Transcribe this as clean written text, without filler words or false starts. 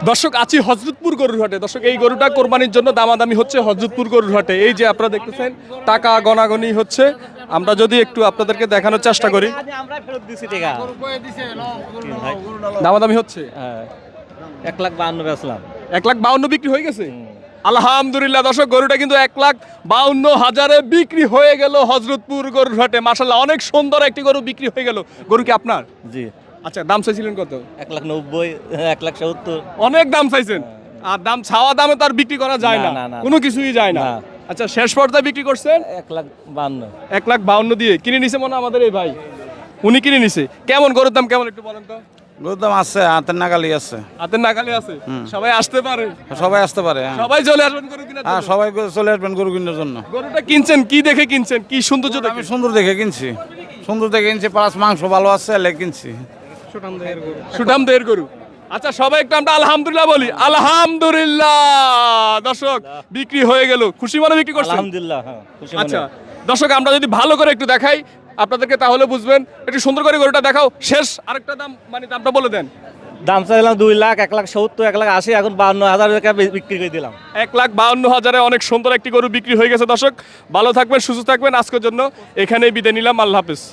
দর্শক আছি হযরতপুর গরুর হাটে। দর্শক এই গরুটা কোরবানির জন্য দামাদামি হচ্ছে হযরতপুর গরুর হাটে। এই যে আপনারা দেখতেছেন টাকা গণাগনি হচ্ছে। আমরা যদি একটু আপনাদেরকে দেখানোর চেষ্টা করি, আমরা ফেরত দিছি টাকা। দামাদামি হচ্ছে। 1,52,000 বেচলাম। 1,52,000 বিক্রি হয়ে গেছে। আলহামদুলিল্লাহ দর্শক, গরুটা কিন্তু 1,52,000-এ বিক্রি হয়ে গেল হযরতপুর গরুর হাটে। মাশাআল্লাহ, অনেক সুন্দর একটি গরু বিক্রি হয়ে গেল। গরু কি আপনার? জি। আচ্ছা, দাম চাইছিলেন কত? 1,90,000, 1,70,000। অনেক দাম চাইছেন। আর দাম চাওয়া দামে তো আর বিক্রি করা যায় না, না, না, না। কোনো কিছুই যায় না। না। আচ্ছা, শেষ পর্যায়ে বিক্রি করছেন 1,52,000। 1,52,000 দিয়ে কিনে নিছে মনে হয় আমাদের এই ভাই, উনি কিনে নিছে। কেমন গরুর দাম কেমন একটু বলেন তো? গরুর দাম আছে, হাতের নাগালি আছে। হাতের নাগালে আছে, সবাই আসতে পারে, সবাই আসতে পারে। হ্যাঁ, সবাই চলে আসবেন গরু কেনার হ্যাঁ, জন্য। সবাই চলে আসবেন গরু কেনার জন্য। গরুটা কিনছেন কি দেখে কিনছেন? কি সৌন্দর্য আমি দেখে? সুন্দর দেখে কিনছি, সুন্দর দেখে কিনছি, প্লাস মাংস ভালো আছে এলে কিনছি। সুঠাম দেহের গরু। আচ্ছা, সবাই একটু আমরা আলহামদুলিল্লাহ বলি। আলহামদুলিল্লাহ। দর্শক বিক্রি হয়ে গেল, খুশি মনে বিক্রি করছেন? আলহামদুলিল্লাহ, হ্যাঁ, খুশি মনে। আচ্ছা দর্শক, আমরা যদি ভালো করে একটু দেখাই আপনাদেরকে তাহলে বুঝবেন। একটু সুন্দর করে গরুটা দেখাও। শেষ আরেকটা দাম, মানে দামটা বলে দেন। দাম চাইলাম 2 লাখ, 1,70,000, 1,80,000, এখন 52,000 টাকা বিক্রি করে দিলাম। 1,52,000-এ অনেক সুন্দর একটি গরু বিক্রি হয়ে গেছে। দর্শক ভালো থাকবেন, সুস্থ থাকবেন। আজকের জন্য এখানেই বিদায় নিলাম। আল্লাহ হাফেজ।